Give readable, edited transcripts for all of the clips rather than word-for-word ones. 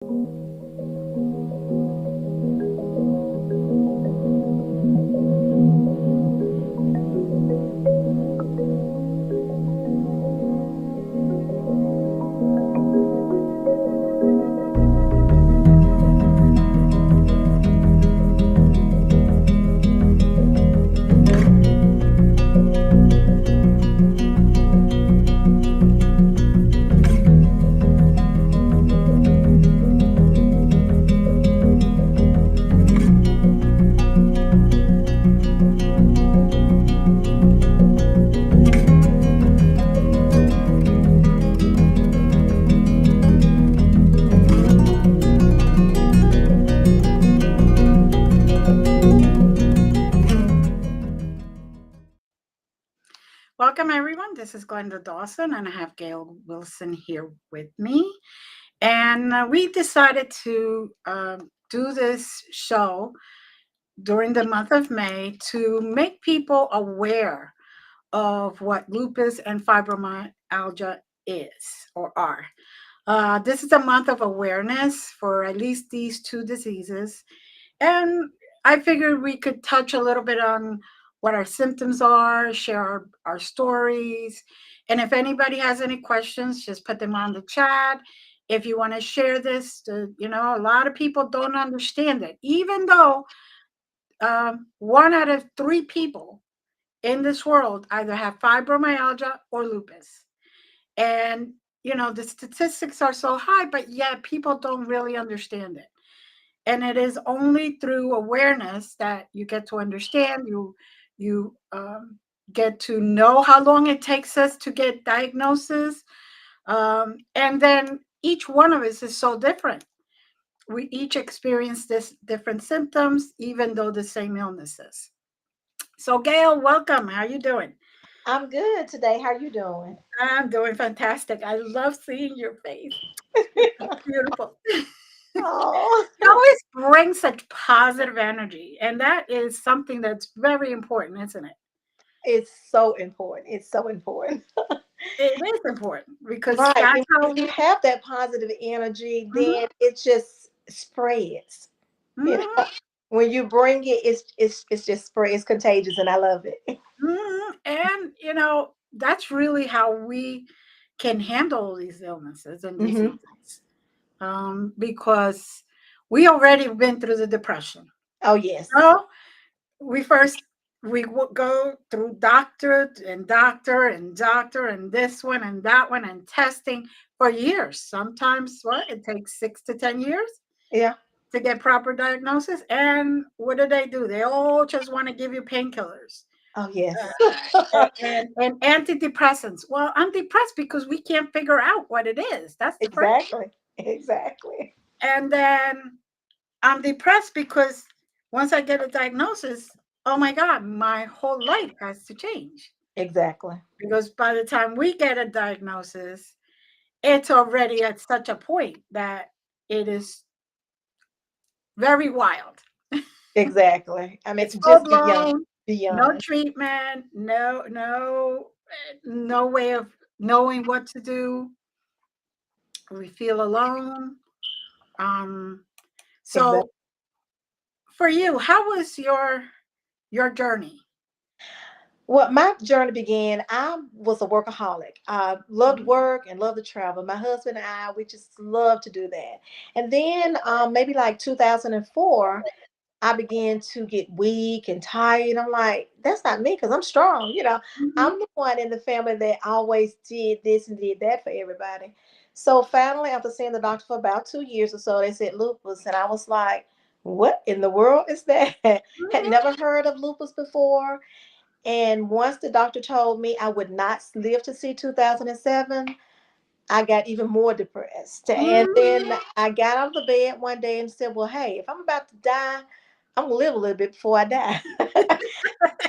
Welcome, everyone. This is Glenda Dawson, and I have Gale Wilson here with me. And we decided to do this show during the month of May to make people aware of what lupus and fibromyalgia is or are. This is a month of awareness for at least these two diseases. And I figured we could touch a little bit on what our symptoms are, share our stories. And if anybody has any questions, just put them on the chat. If you want to share this, a lot of people don't understand it, even though 1 out of 3 people in this world either have fibromyalgia or lupus. And, the statistics are so high, but yet people don't really understand it. And it is only through awareness that you get to understand, you get to know how long it takes us to get diagnosis. And then each one of us is so different. We each experience this different symptoms, even though the same illnesses. So Gail, welcome. How are you doing? I'm good today. How are you doing? I'm doing fantastic. I love seeing your face. It's beautiful. Oh, You always bring such positive energy, and that is something that's very important, isn't it? it's so important. It's so important. It is important because Right. that's And how. when you have that positive energy, then Mhm, it just spreads. You mhm, know, when you bring it, it's just spread. It's contagious, and I love it. and that's really how we can handle these illnesses and Hmm. diseases, because we already been through the depression. Oh yes, No, we first we would go through doctor and this one and that one and testing for years. Sometimes what it takes 6 to 10 years yeah. to get proper diagnosis. And what do? They all just want to give you painkillers Oh yes. and antidepressants. Well, I'm depressed because we can't figure out what it is. That's the first. Exactly. Exactly. And then I'm depressed because once I get a diagnosis, oh my God, my whole life has to change. Exactly. Because by the time we get a diagnosis, it's already at such a point that it is very wild. Exactly. I It's mean, full just beyond, blown, no beyond. treatment, no way of knowing what to do. We feel alone. Um, Exactly. so for you, how was your journey? Well, my journey began. I was a workaholic. I loved Mhm. work and loved to travel. My husband and I, we just loved to do that. And then maybe like 2004, I began to get weak and tired. I'm like, that's not me because I'm strong. Mhm. I'm the one in the family that always did this and did that for everybody. So finally, after seeing the doctor for about 2 years or so, they said lupus. And I was like, what in the world is that? Had Mhm. never heard of lupus before. And once the doctor told me I would not live to see 2007, I got even more depressed. And then Mhm. I got out of the bed one day and said, well, hey, if I'm about to die, I'm going to live a little bit before I die.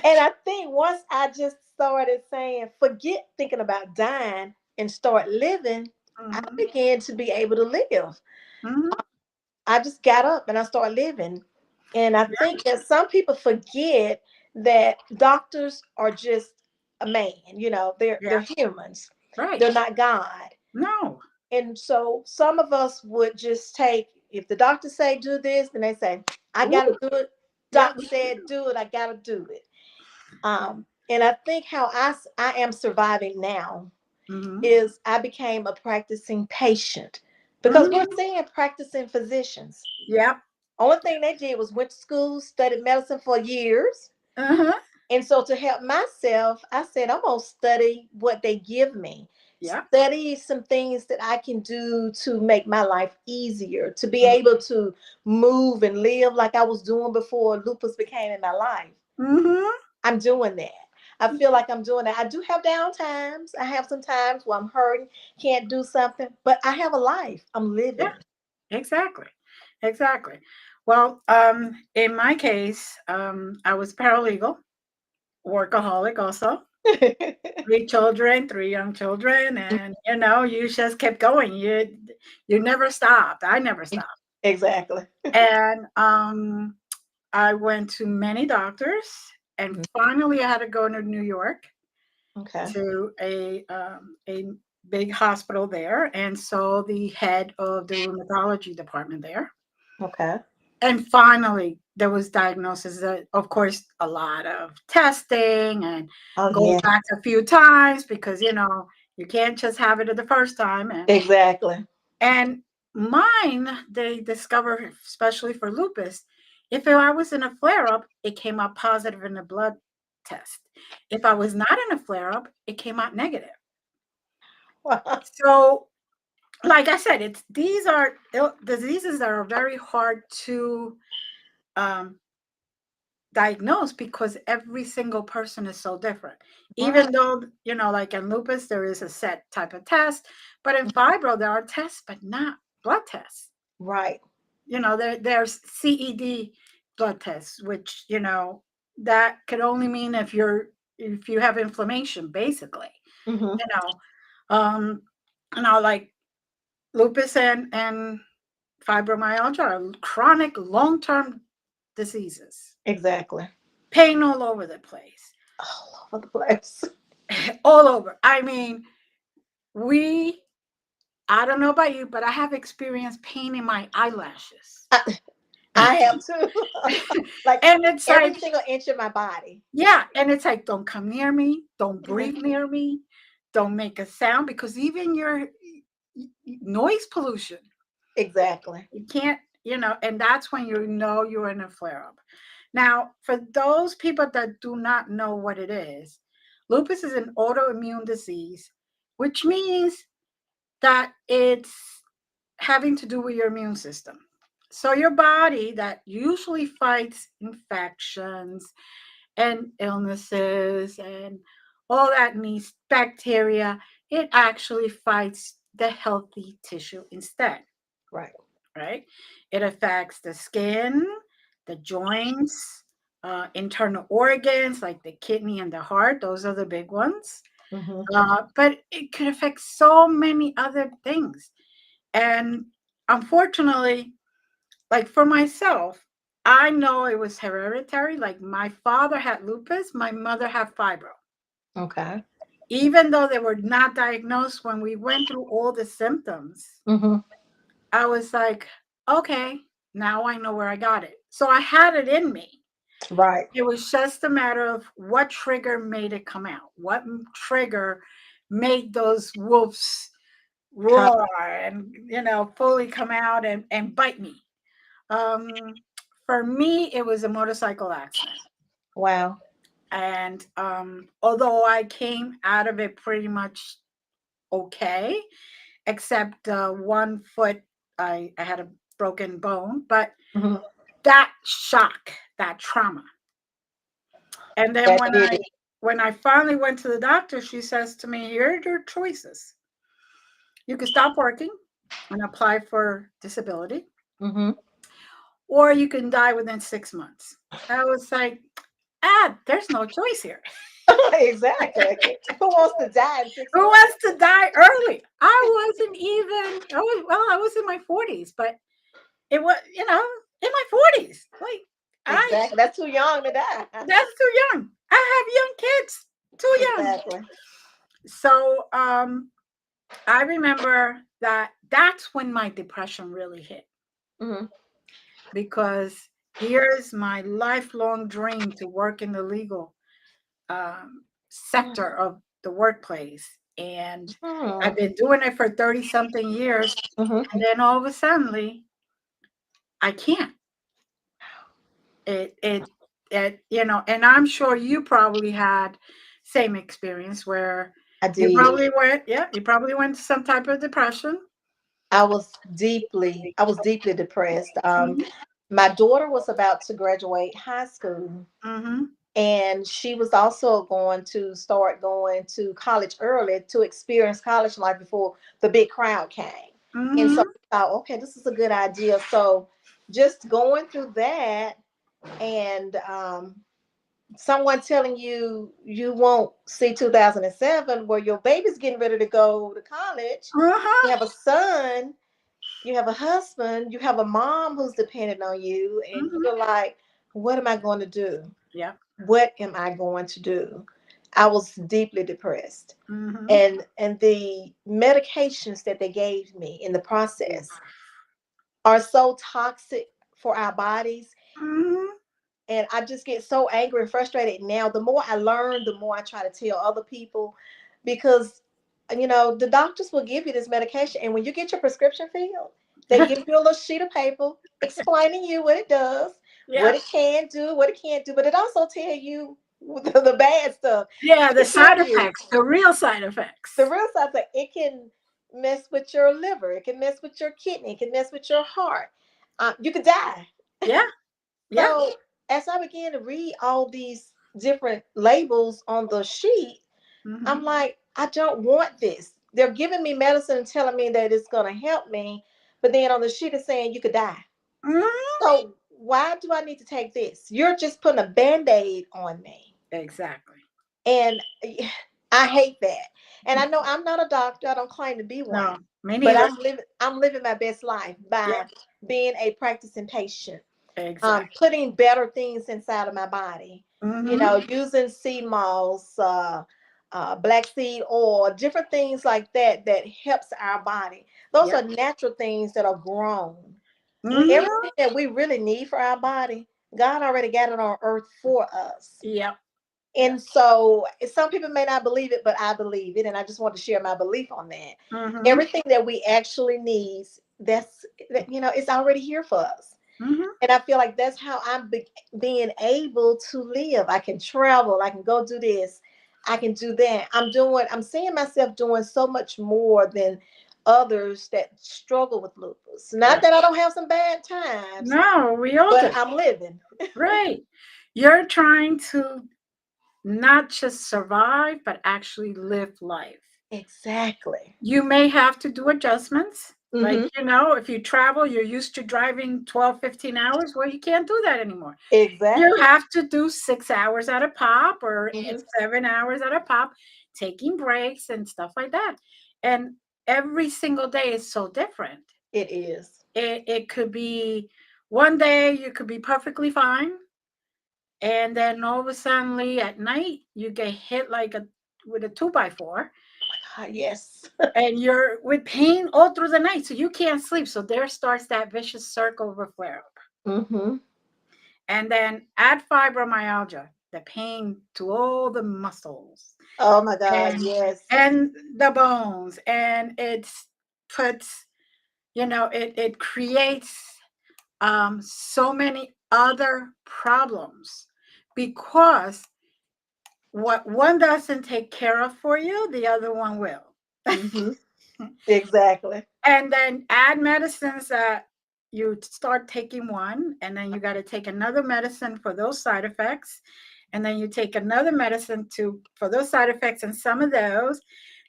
And I think once I just started saying, forget thinking about dying and start living, I Mhm. began to be able to live. Mhm. I just got up and I started living. And I Yeah, think that some people forget that doctors are just a man, they're yeah, humans. right. They're not God. No. And so some of us would just take, if the doctor say do this, then they say, I gotta Ooh, do it. yep. Doctor said do it, I gotta do it. And I think how I am surviving now Mm-hmm. is I became a practicing patient, because we're Mm-hmm. seeing practicing physicians. Yep. Only thing they did was went to school, studied medicine for years. Uh-huh. And so to help myself, I said, I'm going to study what they give me, Yep. study some things that I can do to make my life easier, to be able to move and live like I was doing before lupus became in my life. Mm-hmm. I'm doing that. I feel like I'm doing that. I do have down times. I have some times where I'm hurting, can't do something, but I have a life. I'm Yeah, living. exactly. Exactly. Well, in my case, I was paralegal, workaholic also. Three children, three young children, and you just kept going. You never stopped. I never stopped. Exactly. And I went to many doctors, and finally I had to go to New York Okay. to a big hospital there, and saw the head of the rheumatology department there. Okay. And finally, there was diagnosis. Of course, a lot of testing and Oh, go yeah. back a few times because you can't just have it the first time. Exactly. And mine, they discovered, especially for lupus, if I was in a flare up, it came out positive in the blood test. If I was not in a flare up, it came out negative. So, like I said, these are diseases that are very hard to um, diagnose because every single person is so different. Right. Even though, like in lupus, there is a set type of test, but in fibro, there are tests, but not blood tests. Right. There's CED blood tests, which, that could only mean if you have inflammation, basically, Hmm. you know. Um, like lupus and fibromyalgia are chronic long-term diseases, Exactly. pain all over the place. All over the place. All over. I mean, we, I don't know about you, but I have experienced pain in my eyelashes. I, I have too. Like And it's every like, single inch of my body. yeah. And it's like, don't come near me. Don't breathe Mhm. near me. Don't make a sound because even your noise pollution, Exactly. you can't, and that's when you're in a flare up. Now, for those people that do not know what it is, lupus is an autoimmune disease, which means that it's having to do with your immune system. So your body that usually fights infections and illnesses and all that needs bacteria, it actually fights the healthy tissue instead, Right. right? It affects the skin, the joints, internal organs like the kidney and the heart. Those are the big ones. Hmm. But it could affect so many other things. And unfortunately, like for myself, I know it was hereditary. Like my father had lupus, my mother had fibro. Okay. Even though they were not diagnosed, when we went through all the symptoms, Hmm. I was like, okay, now I know where I got it. So I had it in me. Right. It was just a matter of what trigger made it come out. What trigger made those wolves Come. roar and fully come out and bite me. For me, it was a motorcycle accident. Wow. And although I came out of it pretty much okay, except one foot, I had a broken bone, but Hmm. that shock, that trauma. And then That when did I it. when I finally went to the doctor, she says to me, here are your choices. You can stop working and apply for disability, Hmm. or you can die within 6 months. I was like, there's no choice here. Exactly. Who wants to die in six Who months? wants to die early? I was in my 40s, but it was, in my 40s. Like, I, Exactly. That's too young to die. that's too young. I have young kids, too young. Exactly. So, I remember that that's when my depression really hit, Mm-hmm. because here's my lifelong dream to work in the legal sector of the workplace. And I've been doing it for 30 something years. Mm-hmm. And then all of a sudden, I can't. It, it, and I'm sure you probably had same experience where I did. you probably went to some type of depression. I was deeply depressed. Mm-hmm. My daughter was about to graduate high school, Mm-hmm. and she was also going to start going to college early to experience college life before the big crowd came. And so Mm-hmm. I thought, okay, this is a good idea. So just going through that, and someone telling you you won't see 2007, where your baby's getting ready to go to college, Uh-huh. you have a son, you have a husband, you have a mom who's dependent on you, and Mm-hmm. you're like, what am I going to do? Yeah. What am I going to do? I was deeply depressed. Mm-hmm. And the medications that they gave me in the process are so toxic for our bodies. Mm-hmm. And I just get so angry and frustrated now. The more I learn, the more I try to tell other people, because the doctors will give you this medication, and when you get your prescription filled, they give you a little sheet of paper explaining you what it does, Yeah. what it can do, what it can't do, but it also tell you the bad stuff. Yeah, It the can tell side you effects, the real side the effects. real side, that it can mess with your liver, it can mess with your kidney, it can mess with your heart. You could die. Yeah. Yeah. So as I began to read all these different labels on the sheet, I'm Mm-hmm. like, I don't want this. They're giving me medicine and telling me that it's going to help me, but then on the sheet it's saying you could die. Mm-hmm. So why do I need to take this? You're just putting a band-aid on me. Exactly. And I hate that. And I know I'm not a doctor. I don't claim to be one. No, me But neither. I'm living my best life Yeah. by being a practicing patient, Exactly. putting better things inside of my body, Mm-hmm. using sea moss, black seed oil, different things like that that helps our body. Those Yep. are natural things that are grown. Mm-hmm. Everything that we really need for our body, God already got it on earth for us. Yep. Yep. And so some people may not believe it, but I believe it. And I just want to share my belief on that. Mm-hmm. Everything that we actually need, it's already here for us. Mm-hmm. And I feel like that's how being able to live. I can travel. I can go do this. I can do that. I'm seeing myself doing so much more than others that struggle with lupus. Not Right. that I don't have some bad times, No, we all but do. I'm living. Right. You're trying to not just survive, but actually live life. Exactly. You may have to do adjustments. Like, Hmm. if you travel, you're used to driving 12, 15 hours. Well, you can't do that anymore. You Exactly. have to do 6 hours at a pop, or Hmm. 7 hours at a pop, taking breaks and stuff like that. And every single day is so different. It is. It could be one day you could be perfectly fine, and then all of a sudden at night you get hit like a with a 2x4, Yes. and you're with pain all through the night, so you can't sleep. So there starts that vicious circle of a flare up. Hmm. And then add fibromyalgia, the pain to all the muscles Oh my God. and Yes. and the bones, and puts it creates so many other problems, because what one doesn't take care of for you, the other one will. Hmm. Exactly. And then add medicines that you start taking one, and then you got to take another medicine for those side effects, and then you take another medicine for those side effects, and some of those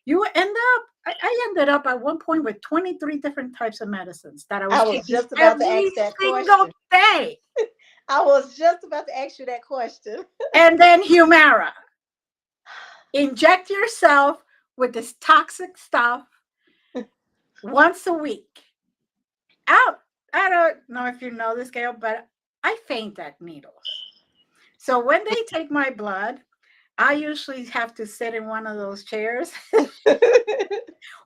you end up. I ended up at one point with 23 different types of medicines that I I was was taking just about to every ask that single question. day. I was just about to ask you that question. And then Humira, inject yourself with this toxic stuff once a week. Out. I don't know if you know this, Gale, but I faint at needles. So when they take my blood, I usually have to sit in one of those chairs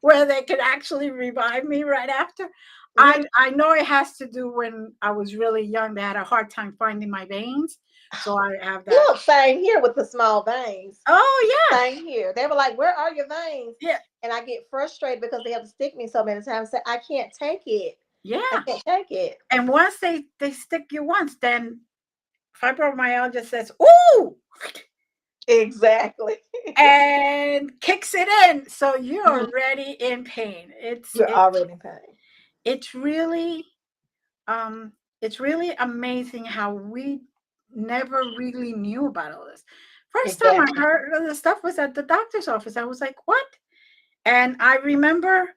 where they could actually revive me right after. Mhm. I know it has to do when I was really young. They had a hard time finding my veins, so I have that. Look, same here with the small veins. Oh yeah, Same here. They were like, "Where are your veins?" yeah, And I get frustrated because they have to stick me so many times. Say, "I can't take it. I yeah. can't take it." And once they stick you once, then fibromyalgia says, "Ooh," Exactly. and kicks it in, so you're Mhm. already in pain. You're already in pain. It's really um it's really amazing how we never really knew about all this. First time I Exactly. heard of the stuff was at the doctor's office. I was like, what? And I remember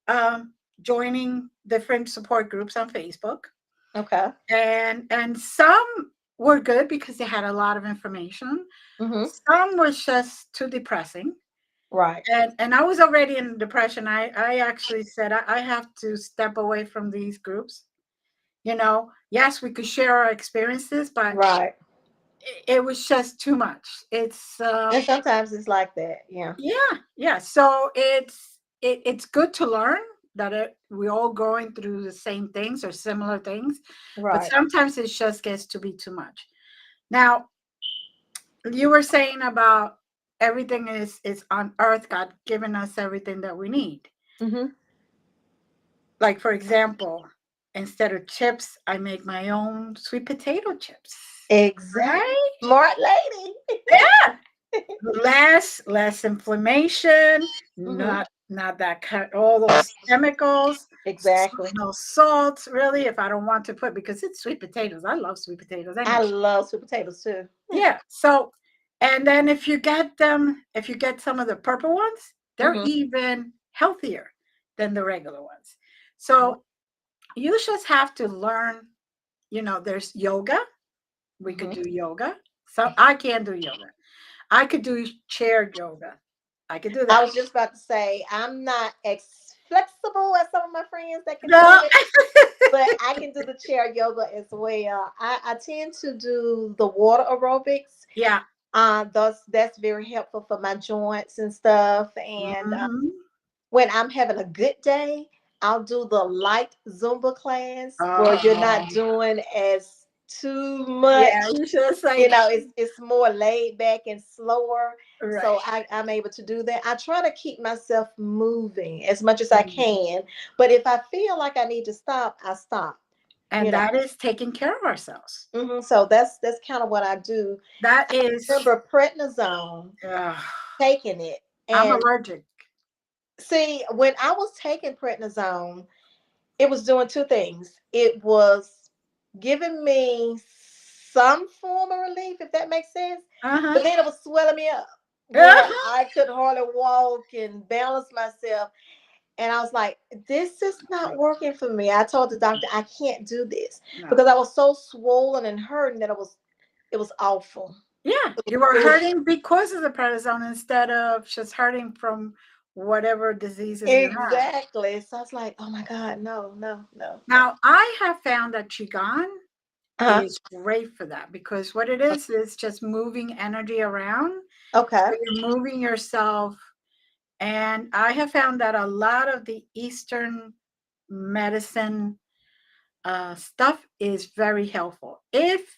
um joining different support groups on Facebook, Okay. and some were good because they had a lot of information. Hmm. Some was just too depressing. Right. And I was already in depression. I actually said I have to step away from these groups. Yes, we could share our experiences, but Right. it was just too much. It's And sometimes it's like that. Yeah. Yeah, yeah. So it's good to learn that we're all going through the same things or similar things, but Right. sometimes it just gets to be too much. Now, you were saying about everything is on earth, God giving us everything that we need. Hmm. Like, for example, instead of chips, I make my own sweet potato chips. Exactly. Right? Smart lady. Yeah. Less inflammation, Hmm. not that cut all those chemicals, Exactly. no salt, really, if I don't want to put, because it's sweet potatoes. I love sweet potatoes I anyway. love sweet potatoes too. Yeah. So, and then if you get some of the purple ones, they're Hmm. even healthier than the regular ones. So you just have to learn, there's yoga. We could Hmm. do yoga. So I can do yoga. I could do chair yoga. I could do I that. was just about to say I'm not as flexible as some of my friends that can do No. it, but I can do the chair yoga as well. I tend to do the water aerobics. Yeah. That's very helpful for my joints and stuff. And Mhm. when I'm having a good day, I'll do the light Zumba class where you're not Oh, doing as too much. yeah, you just You like know, it's more laid back and slower. So right. I'm able to do that. I try to keep myself moving as much as I Mhm. can. But if I feel like I need to stop, I stop. And You know. that is taking care of ourselves. So that's kind of what I do. That is, Remember prednisone, uh, taking it. I'm And allergic. see, when I was taking prednisone, it was doing two things. It was giving me some form of relief, if that makes sense. But Uh-huh. then it was swelling me up where Uh-huh. I could hardly walk and balance myself. And I was like, this is not working for me. I told the doctor I can't do this No. because I was so swollen and hurting that it was awful. Yeah, you were It was hurting because of the prednisone instead of just hurting from whatever diseases you have. exactly. So I was like, oh my God, no, no, no, no. Now, I have found that qigong Uh-huh. is great for that because what it is just moving energy around. So Okay. you're moving yourself. And I have found that a lot of the Eastern medicine stuff is very helpful. If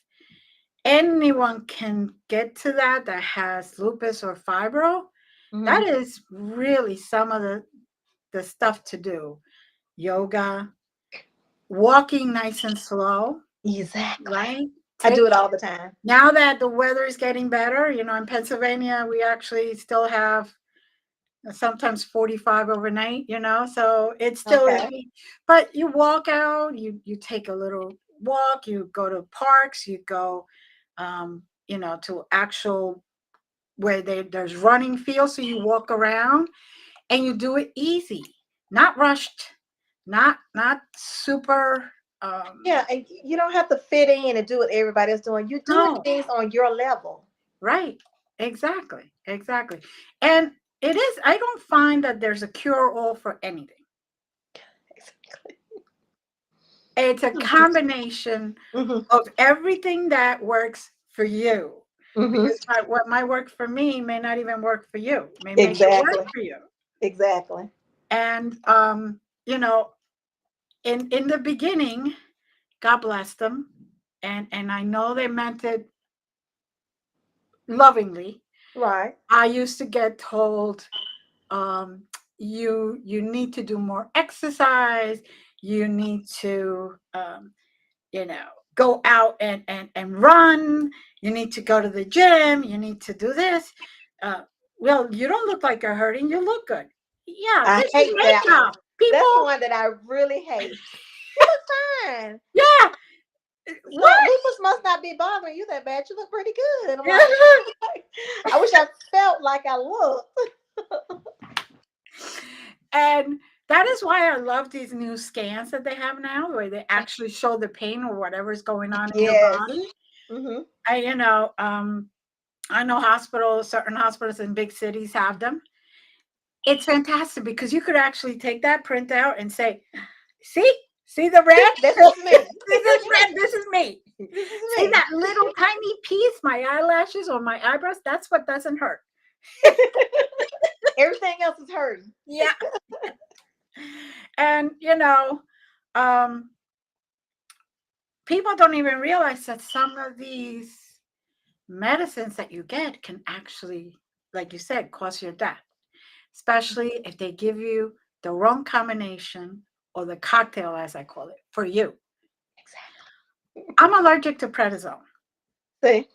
anyone can get to that has lupus or fibro, that Hmm. is really some of the stuff to do. Yoga, walking nice and slow, Exactly. right? I do Take it all the time. Now that the weather is getting better, in Pennsylvania, we actually still have sometimes 45 overnight, so it's still Okay. iffy. But you walk out, you take a little walk, you go to parks, you go to actual where there's running fields, so you walk around and you do it easy, not rushed, not super Yeah, and you don't have to fit in and do what everybody else doing. You're doing no. things on your level. Right. Exactly. And it is, I don't find that there's a cure all for anything. It's a combination Hmm. of everything that works for you. Mm-hmm. because what might work for me may not even work for you, may make it work Exactly. for you. Exactly. And you know, in the beginning, God bless them, and I know they meant it lovingly. Right. I used to get told, um, you need to do more exercise, you need to you know, go out and run, you need to go to the gym, you need to do this. uh, well, you don't look like you're hurting, you look good. Yeah, I this is hate that one. makeup, That's the people. one that I really hate. You look fine. Yeah. So What? lupus must not be bothering you that bad. You look pretty good. And I'm like, I wish I felt like I looked. And that is why I love these new scans that they have now, where they actually show the pain or whatever's going on in your Yes. body. Mm-hmm. I, you know, I know hospitals, certain hospitals in big cities have them. It's fantastic because you could actually take that printout and say, see, see the red? This is me. This is red, this is me. This is See me. that little tiny piece, my eyelashes or my eyebrows? That's what doesn't hurt. Everything else is hurting. Yeah. And, you know, um, people don't even realize that some of these medicines that you get can actually, like you said, cause your death, especially if they give you the wrong combination or the cocktail, as I call it, for you. Exactly. I'm allergic to prednisone. See?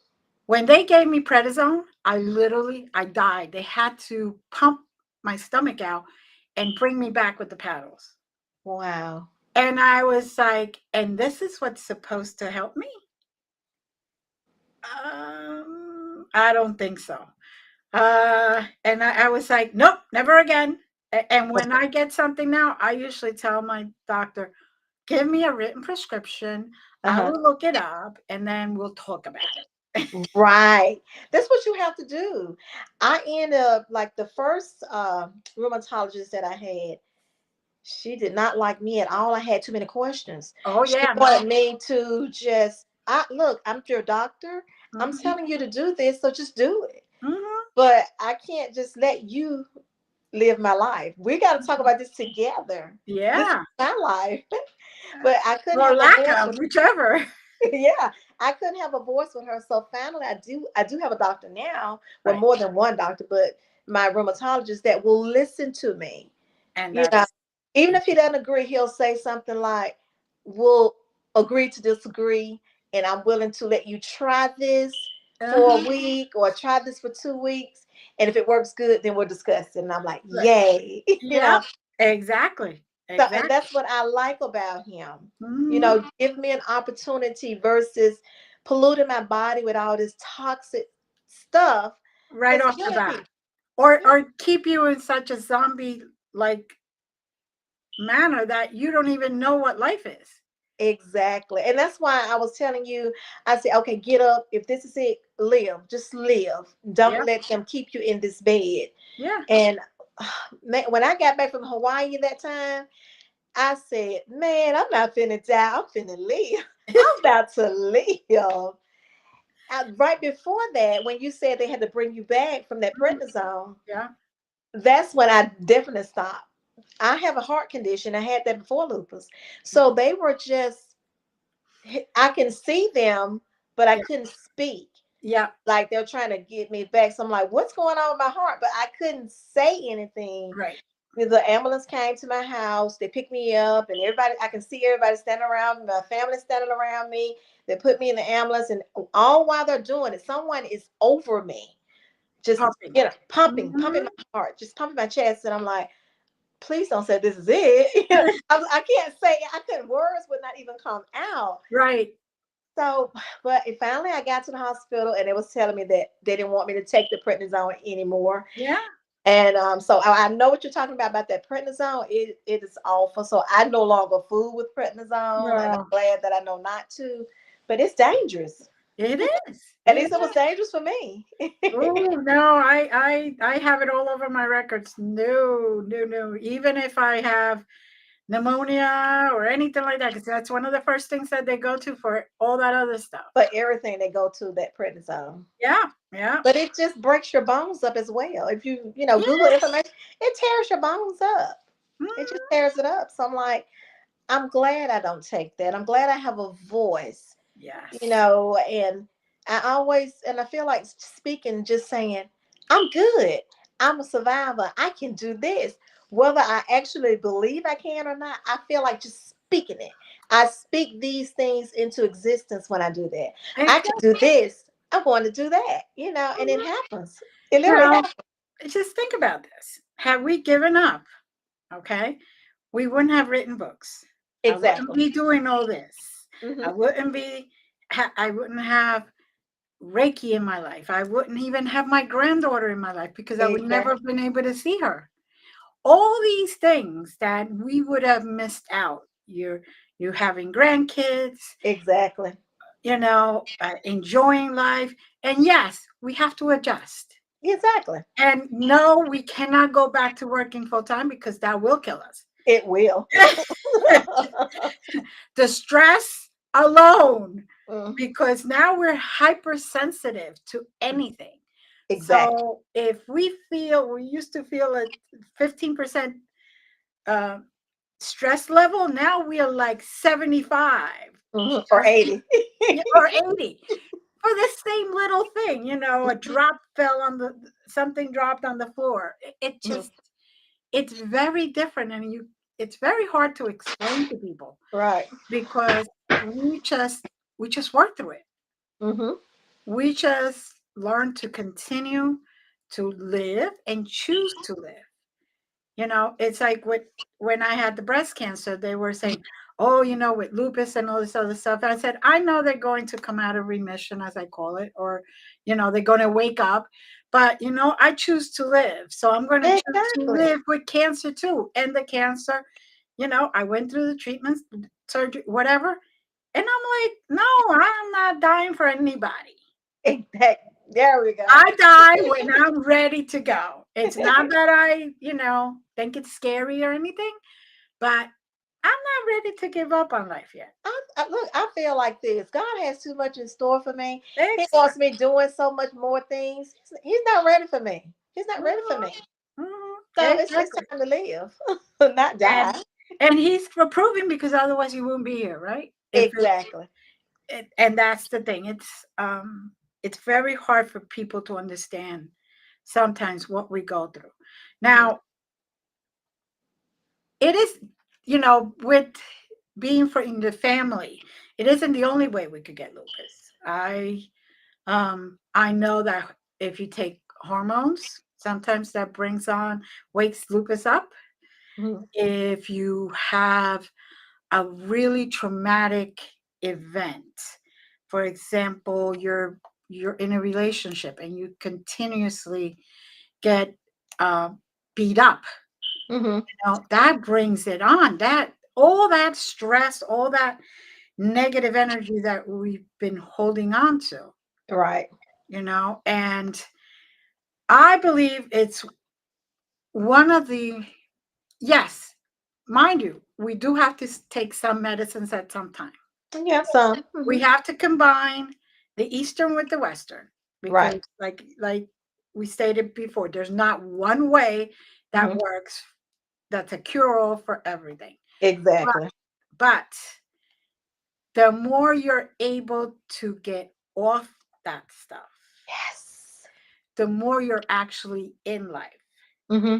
When they gave me prednisone, I died. They had to pump my stomach out and bring me back with the paddles. Wow. And I was like, and this is what's supposed to help me? I don't think so. And I was like, nope, never again. And when I get something now, I usually tell my doctor, give me a written prescription. I Uh-huh. will look it up and then we'll talk about it. Right. That's what you have to do. I end up like the first rheumatologist that I had, she did not like me at all. I had too many questions. Oh, She yeah, no. wanted me to just I look, I'm your doctor. I'm Hmm. telling you to do this, so just do it. Hmm. But I can't just let you live my life. We got to talk about this together. This is Yeah. my life. But I couldn't Or have a lack voice of, with whichever. yeah, I couldn't have a voice with her. So finally I do have a doctor now, well Right. more than one doctor, but my rheumatologist that will listen to me. And You know, that's, even if he doesn't agree, he'll say something like, we'll agree to disagree, and I'm willing to let you try this for a uh-huh. week or try this for 2 weeks. And if it works good, then we'll discuss it. And I'm like, Right. yay. You Yep. know, Exactly. so and Exactly. that's what I like about him. Hmm. Give me an opportunity versus polluting my body with all this toxic stuff Right that's off the killing bat. people. Yeah. Or keep you in such a zombie like manner that you don't even know what life is. Exactly. And that's why I was telling you, I said, okay, get up. If this is it, live. Just live. Don't Yeah. let them keep you in this bed. Yeah. And man, when I got back from Hawaii that time, I said, man, I'm not finna die. I'm finna live. I'm about to live. Right before that, when you said they had to bring you back from that Mhm. prednisone, Yeah. that's when I definitely stopped. I have a heart condition. I had that before lupus. So they were just I can see them, but I Yeah. couldn't speak. Yeah. Like they're trying to get me back. So I'm like, what's going on with my heart? But I couldn't say anything. Right. The ambulance came to my house. They picked me up, and everybody, I can see everybody standing around me, my family standing around me. They put me in the ambulance, and all while they're doing it, someone is over me, just Pumping. pumping Hmm. my heart, just pumping my chest. And I'm like, please don't say this is it. I can't say it. I couldn't, words would not even come out. Right. So, but finally, I got to the hospital, and it was telling me that they didn't want me to take the prednisone anymore. Yeah. And so I know what you're talking about that prednisone. It is awful. So I no longer fool with prednisone, and I'm No, glad that I know not to. But it's dangerous. it is. At It least it was is. dangerous for me. Oh no, I have it all over my records. No, no, no. Even if I have pneumonia or anything like that, because that's one of the first things that they go to for all that other stuff. But everything they go to that prednisone. Yeah, yeah, But it just breaks your bones up as well. If Google yes, information, it tears your bones up. It just mm, tears it up. So I'm like, I'm glad I don't take that. I'm glad I have a voice, yes. and I feel like speaking, just saying, I'm good. I'm a survivor. I can do this. Whether I actually believe I can or not, I feel like just speaking it. I speak these things into existence when I do that. I can do Exactly. this. I'm going to do that, and it Mhm. happens. It literally Now, happens. just think about this. Had we given up, okay, we wouldn't have written books. I wouldn't Exactly. be doing all this. I Hmm. wouldn't be. I wouldn't have Reiki in my life. I wouldn't even have my granddaughter in my life because I would never Exactly. have been able to see her. All these things that we would have missed out. You having grandkids, Exactly. enjoying life, and yes, we have to adjust. Exactly. And no, we cannot go back to working full time because that will kill us. It will. The stress alone, Mhm. because now we're hypersensitive to anything. Exactly. So if we used to feel a 15% uh, stress level, now we are like 75 Mhm. Or just 80. or 80 for this same little thing. A drop fell on the something dropped on the floor. It Mhm. just it's very different, and it's very hard to explain to people Right. because we just work through it. Hmm. We just learn to continue to live and choose to live. It's like when I had the breast cancer, they were saying, oh, with lupus and all this other stuff. And I said, I know they're going to come out of remission, as I call it, or, they're going to wake up. But, I choose to live. So I'm going to choose to Exactly. live with cancer too. And the cancer, I went through the treatments, surgery, whatever. And I'm like, no, I'm not dying for anybody. Exactly. There we go. I die when I'm ready to go. It's not that I, think it's scary or anything, but I'm not ready to give up on life yet. Look, I feel like this. God has too much in store for me. He wants Exactly. me doing so much more things. He's not ready for me. He's not ready for Mhm, me. mhm, So it's exactly. time to live, not And die. and he's approving because otherwise he wouldn't be here, right? If Exactly. and that's the thing. It's very hard for people to understand sometimes what we go through. Hmm. Now, it is, with being for in the family, it isn't the only way we could get lupus. I know that if you take hormones, sometimes that wakes lupus up. Hmm. If you have a really traumatic event, for example, you're in a relationship and you continuously get uh, beat up. Hmm. That brings it on. That all that stress, all that negative energy that we've been holding on to, Right. and I believe it's one of the, yes, mind you, we do have to take some medicines at some time. Yeah. Some. We have to combine the Eastern with the Western because, Right. like we stated before, there's not one way that Hmm. works that's a cure all for everything. But, Exactly. but the more you're able to get off that stuff, Yes. the more you're actually in life, Hmm.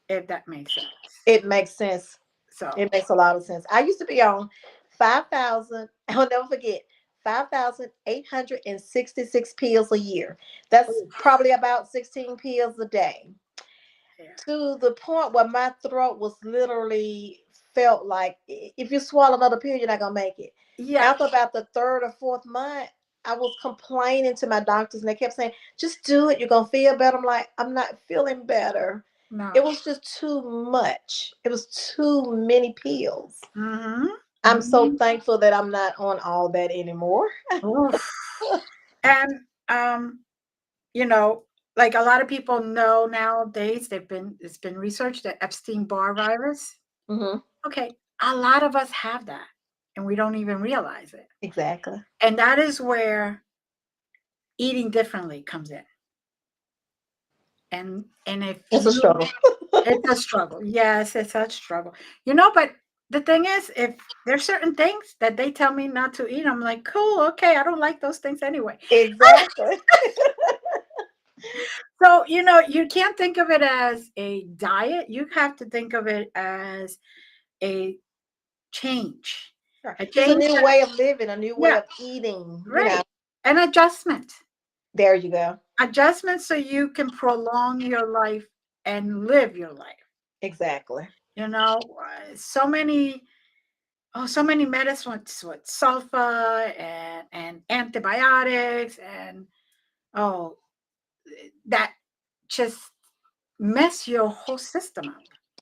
if that makes sense. It makes sense. So, It makes a lot of sense. I used to be on 5,000, I'll never forget, 5,866 pills a year. That's oof, probably about 16 pills a day. yeah, To the point where my throat was literally felt like if you swallow another pill, you're not going to make it. yeah, After about the third or fourth month, I was complaining to my doctors and they kept saying, just do it. You're going to feel better. I'm like, I'm not feeling better. It no, was just too much. It was too many pills. mm-hmm, I'm so mm-hmm. thankful that I'm not on all that anymore. Oof. And you know, like a lot of people know nowadays, it's been researched that Epstein-Barr virus. Hmm. Okay, a lot of us have that, and we don't even realize it. Exactly. And that is where eating differently comes in. And if It's a you struggle. it's a struggle. Yes, it's a struggle. But the thing is, if there's certain things that they tell me not to eat, I'm like, cool, okay, I don't like those things anyway. Exactly. So, you can't think of it as a diet. You have to think of it as a change. Right. A Just a change new that, way of living, a new way yeah, of eating. right. An adjustment. There you go. Adjustment so you can prolong your life and live your life. Exactly. So many, so many medicines with sulfa and antibiotics and oh that just mess your whole system up.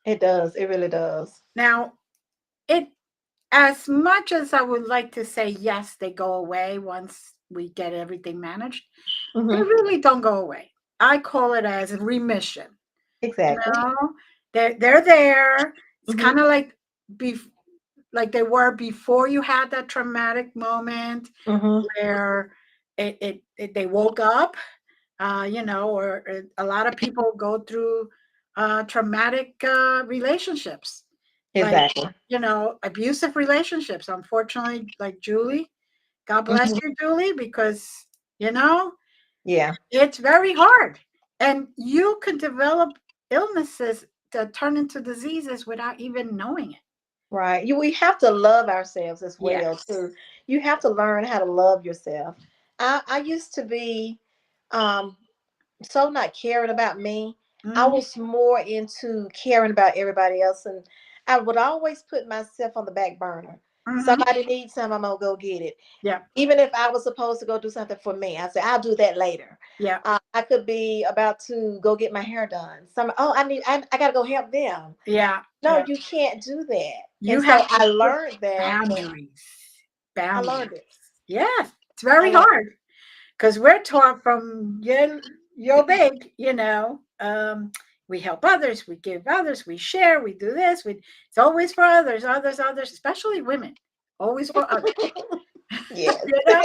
It does. It really does. Now, it as much as I would like to say yes, they go away once we get everything managed, they Hmm. really don't go away. I call it as remission. You Exactly. know, they're there. It's Hmm. kind of bef- like they were before you had that traumatic moment Hmm. where they woke up. Or a lot of people go through traumatic relationships, like Exactly. abusive relationships. Unfortunately, like Julie, God bless Hmm. you, Julie, because you know Yeah. it's very hard, and you can develop illnesses that turn into diseases without even knowing it. Right. We have to love ourselves as well Yes. too. You have to learn how to love yourself. I used to be um so not caring about me. I Hmm. was more into caring about everybody else, and I would always put myself on the back burner. Hmm. Somebody needs something, I'm gonna go get it. Yeah. Even if I was supposed to go do something for me, I said I'll do that later. Yeah. I could be about to go get my hair done. I gotta go help them. Yeah. No, Yeah. you can't do that. You And so have to I put learned that. boundaries. I Boundaries. learned it. Yes, it's I very learned hard because we're taught from your it. big, we help others, we give others, we share, we do this. It's always for others, others, others, especially women, always for others. Yes. you know,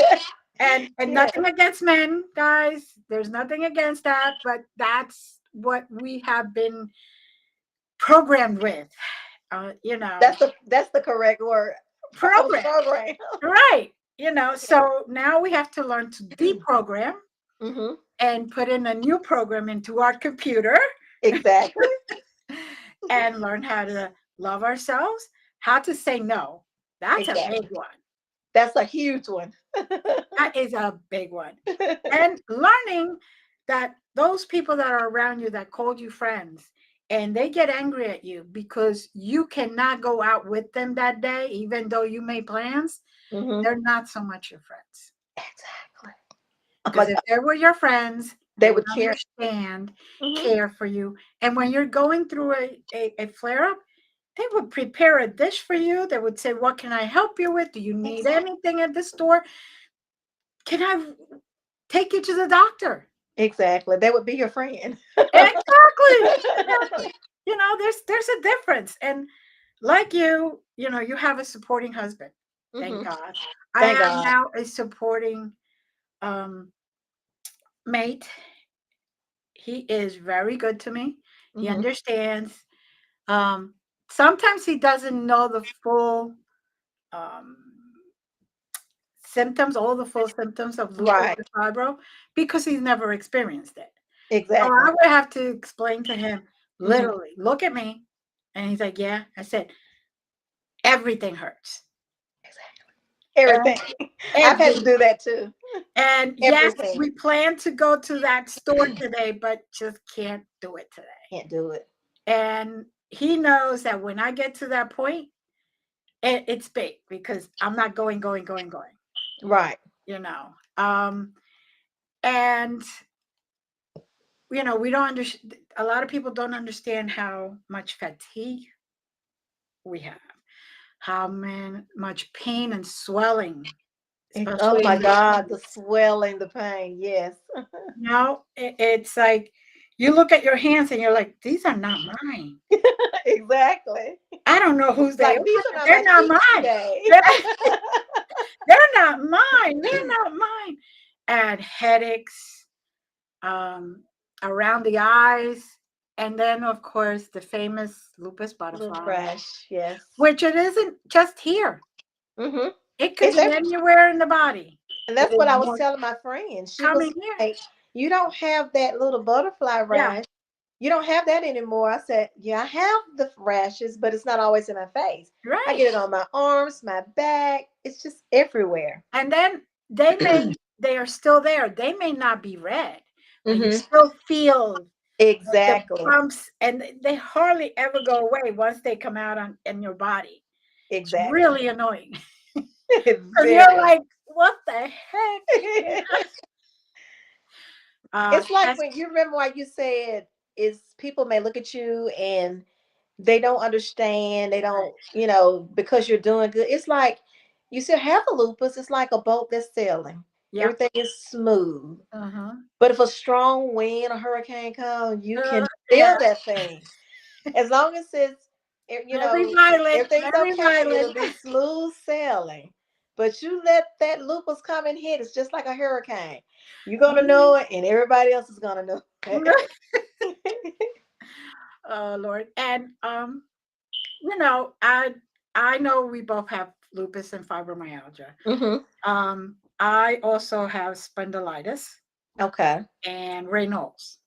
and Yes. nothing against men, guys. There's nothing against that, but that's what we have been programmed with. Uh, you know, That's the correct word. I was program, programmed. right? So now we have to learn to deprogram Hmm. and put in a new program into our computer Exactly. and learn how to love ourselves, how to say no. That's a big Exactly. one. That's a huge one. That is a big one. And learning that those people that are around you that called you friends and they get angry at you because you cannot go out with them that day, even though you made plans, Hmm. they're not so much your friends. Exactly. Oh my Because if God. they were your friends, They they would would care. understand, Hmm. care for you. And when you're going through a flare up, they would prepare a dish for you. They would say, what can I help you with? Do you need Exactly. anything at the store? Can I take you to the doctor? Exactly. They would be your friend. Exactly. Exactly. There's a difference. And like you have a supporting husband. Thank Hmm. God. I Thank have God. now a supporting um, mate. He is very good to me. He Hmm. understands. Um, Sometimes he doesn't know the full um, symptoms, all the full symptoms of lupus Right. and fibro because he's never experienced it. So Exactly. I would have to explain to him, Hmm. literally, look at me. And he's like, yeah. I said, everything hurts. Everything. And I've had to everything. do that too. And yes, Everything. we plan to go to that store today, but just can't do it today. Can't do it. And he knows that when I get to that point, it's big because I'm not going, Right. you know. And we don't understand. A lot of people don't understand how much fatigue we have, much pain and swelling, Oh especially my in the God, the joints. swelling, the pain. Yes. It's like You look at your hands and you're like, these are not mine. Exactly. I don't know whose they are, Like these are but not they're my not cheeks mine. today. They're, they're not mine. They're not mine. And headaches, um, around the eyes, and then of course the famous lupus Little butterfly, rash, yes. which it isn't just here. Mm-hmm. It could It's be every, anywhere in the body. and It that's is what I was more telling my friend. She coming was here. like, "You don't have that little butterfly Yeah, rash. You don't have that anymore." I said, "Yeah, I have the rashes, but it's not always in my face. I right. get it on my arms, my back. It's just everywhere." And then they are still there. They may not be red, but you Hmm. still feel the Exactly. bumps, and they hardly ever go away once they come out on in your body. It's Exactly. really annoying because you're Very. like, what the heck? It's like That's when you remember why you said is people may look at you and they don't understand, they right. don't, because you're doing good. It's like you still have the lupus. It's like a boat that's sailing. Yep. Everything is smooth. Uh-huh. But if a strong wind or hurricane comes, you can Yeah. feel that thing. As long as it's, Very violent. everything's Very okay, violent. it'll be smooth sailing. But you let that lupus come and hit, it's just like a hurricane. You're gonna know it, and everybody else is gonna know it. Oh Lord. And you know, I know we both have lupus and fibromyalgia. Hmm. I also have spondylitis Okay. and Raynaud's,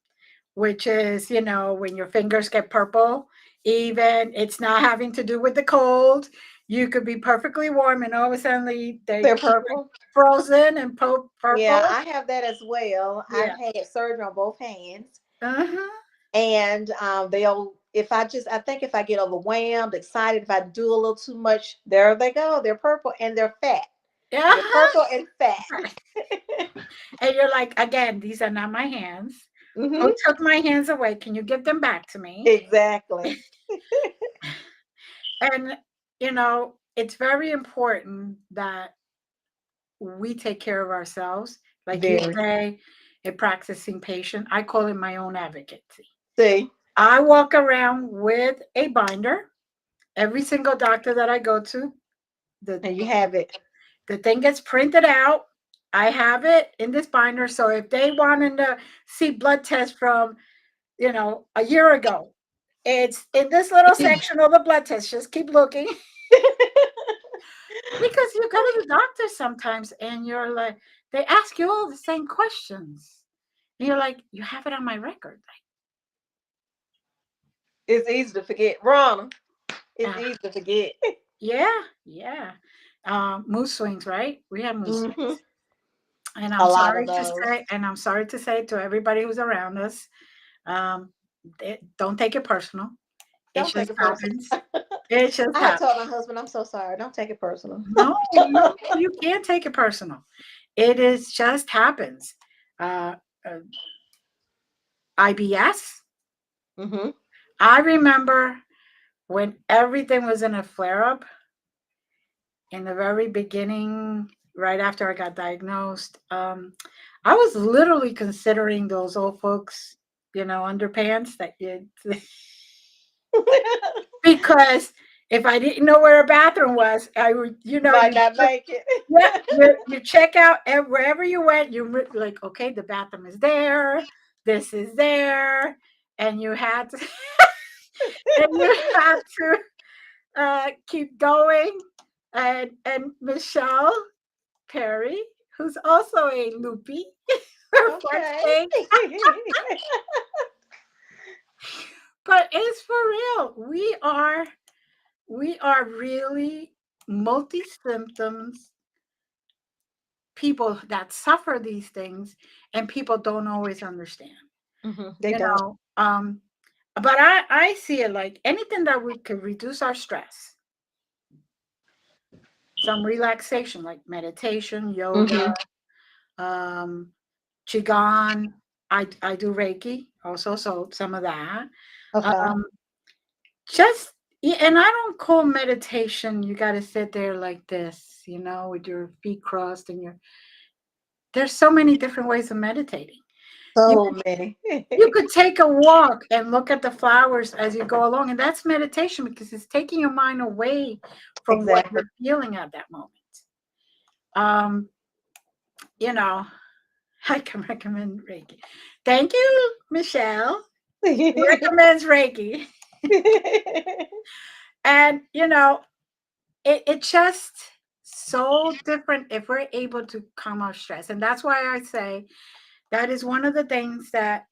which is, when your fingers get purple, even it's not having to do with the cold. You could be perfectly warm and all of a sudden they They're purple. frozen and Yeah, purple. I have that as well. I've Yeah. had surgery on both hands, Uh-huh. and they'll. If I just, I think if I get overwhelmed, excited, if I do a little too much, there they go. They're purple and they're fat. They're Uh-huh. purple and fat. And you're like, again, these are not my hands. Who Hmm. took my hands away? Can you give them back to me? Exactly. And, it's very important that we take care of ourselves. Like you Very. say, a practicing patient, I call it my own advocacy. See, I walk around with a binder. Every single doctor that I go to, the, and you have it. the thing gets printed out. I have it in this binder. So if they wanted to see blood tests from, a year ago, it's in this little section of the blood test. Just keep looking. Because you go to the doctor sometimes and you're like, they ask you all the same questions. And you're like, you have it on my record. It's easy to forget. Rana, Like, it's easy to forget. yeah, yeah. Mood swings, right? We have mood Hmm. swings. And A I'm lot of sorry to those. say, to everybody who's around us, um, don't take it personal. It Don't take just it personal. happens. It just I had happens. told my husband, I'm so sorry. Don't take it personal. No, you can't take it personal. It is just happens. Uh, uh, IBS. Hmm. I remember when everything was in a flare up in the very beginning, right after I got diagnosed. I was literally considering those old folks, underpants that you, because if I didn't know where a bathroom was, I would, Might not make it. yeah, you check out wherever you went. Like, okay, the bathroom is there. This is there, and you had to, and you had to keep going. And Michelle Perry, who's also a loopy, her front Okay. thing, but it's for real. We are really multi symptoms people that suffer these things, and people don't always understand. They You don't. know, um, but I see it like anything that we could reduce our stress, some relaxation like meditation, yoga, Hmm. um, qigong. I do Reiki also, so some of that. Okay. Um, just yeah, and I don't call meditation. You got to sit there like this, with your feet crossed and your. There's so many different ways of meditating. You So could many. you could take a walk and look at the flowers as you go along, and that's meditation because it's taking your mind away from what Exactly. you're feeling at that moment. Um, you know, I can recommend Reiki. Thank you, Michelle. Recommends Reiki. And it's just so different if we're able to calm our stress. And that's why I say that is one of the things that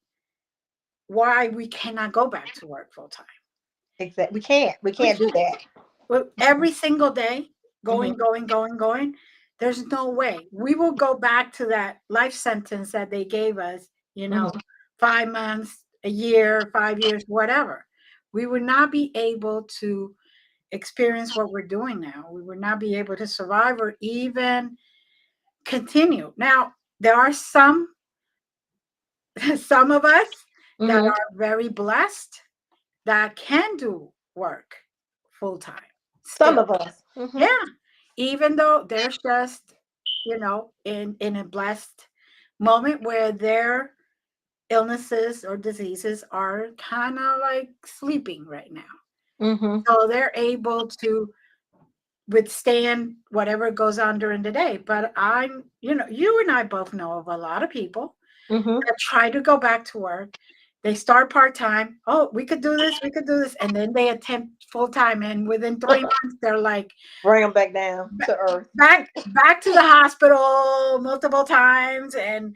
why we cannot go back to work full time. Exactly. We can't. We We can't do can't. that. Well, every single day, Hmm. going. There's no way we will go back to that life sentence that they gave us. Hmm. 5 months, a year, 5 years, whatever. We would not be able to experience what we're doing now. We would not be able to survive or even continue. Now, there are some some of us that Hmm. are very blessed that can do work full time Some still. of us. Hmm. Yeah, even though there's just in a blessed moment where their illnesses or diseases are kind of like sleeping right now, Hmm. so they're able to withstand whatever goes on during the day. But you and I both know of a lot of people Hmm. that try to go back to work. They start part time. Oh, we could do this, and then they attempt full time, and within 3 months, they're like Bring them back down ba- to earth. back to the hospital multiple times, and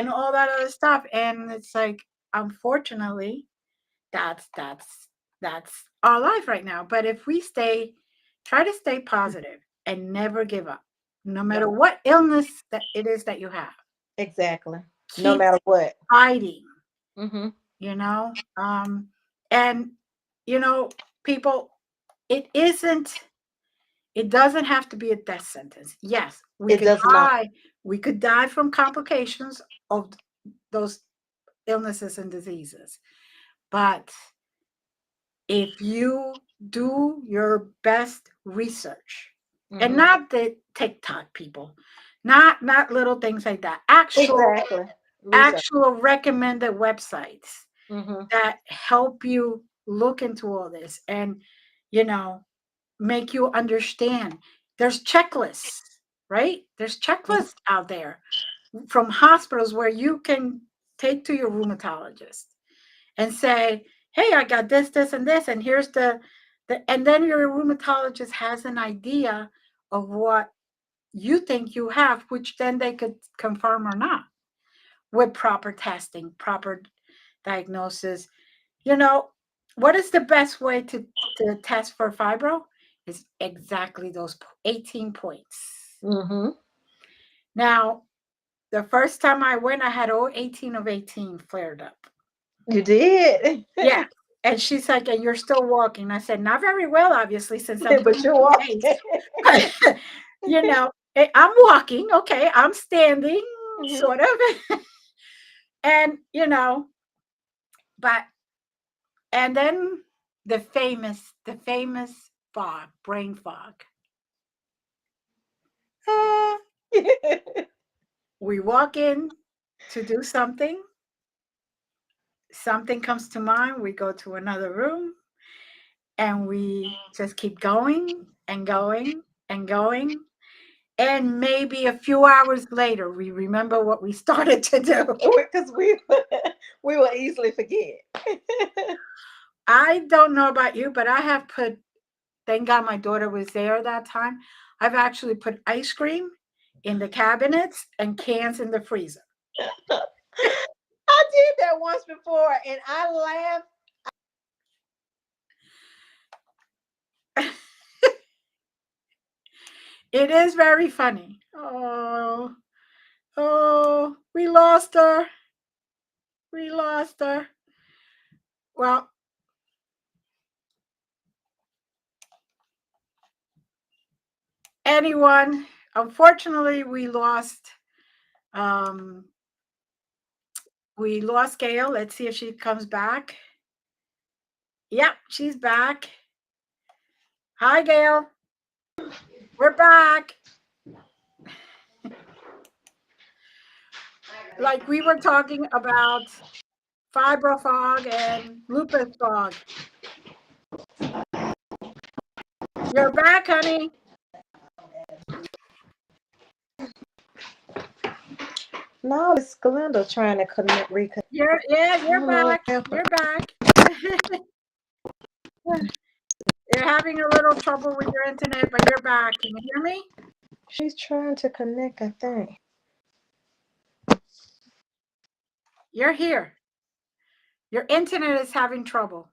all that other stuff. And it's like, unfortunately, that's our life right now. But if we try to stay positive and never give up, no Yep. matter what illness that it is that you have, Exactly. No keep matter what. fighting, Hmm. you know. And you know, people, it isn't. It doesn't have to be a death sentence. Yes, we It could does not. die. We could die from complications of those illnesses and diseases, but if you do your best research, and Hmm. not the TikTok people, not little things like that, Exactly. Research. actual recommended websites Hmm. that help you look into all this and you know make you understand. There's checklists, right? There's checklists out there from hospitals where you can take to your rheumatologist and say, "Hey, I got this, and this, and here's and then your rheumatologist has an idea of what you think you have, which then they could confirm or not with proper testing, proper diagnosis. You know, what is the best way to test for fibro? Is exactly those 18 points. Hmm. Now, the first time I went, I had all 18 of 18 flared up. You did. Yeah. And she's like, and you're still walking. I said, not very well, obviously, since I'm But doing you're two walking. days. I'm walking. Okay. I'm standing, Hmm. sort of. And, but, and then the famous fog, brain fog. Uh, we walk in to do something comes to mind, we go to another room, and we just keep going and going and going. And maybe a few hours later, we remember what we started to do. Because we will easily forget. I don't know about you, but I have put, thank God my daughter was there that time. I've actually put ice cream in the cabinets and cans in the freezer. I did that once before, and I laughed. It is very funny. Oh, oh, we lost her. We lost her. Well, anyone, unfortunately, um, we lost Gale. Let's see if she comes back. Yep, she's back. Hi, Gail. We're back. like we were talking about fibro fog and lupus fog. You're back, honey. No, it's Glenda trying to connect, reconnect. I You're don't know what back. happened. You're back. You're having a little trouble with your internet, but you're back. Can you hear me? She's trying to connect, I think. You're here. Your internet is having trouble.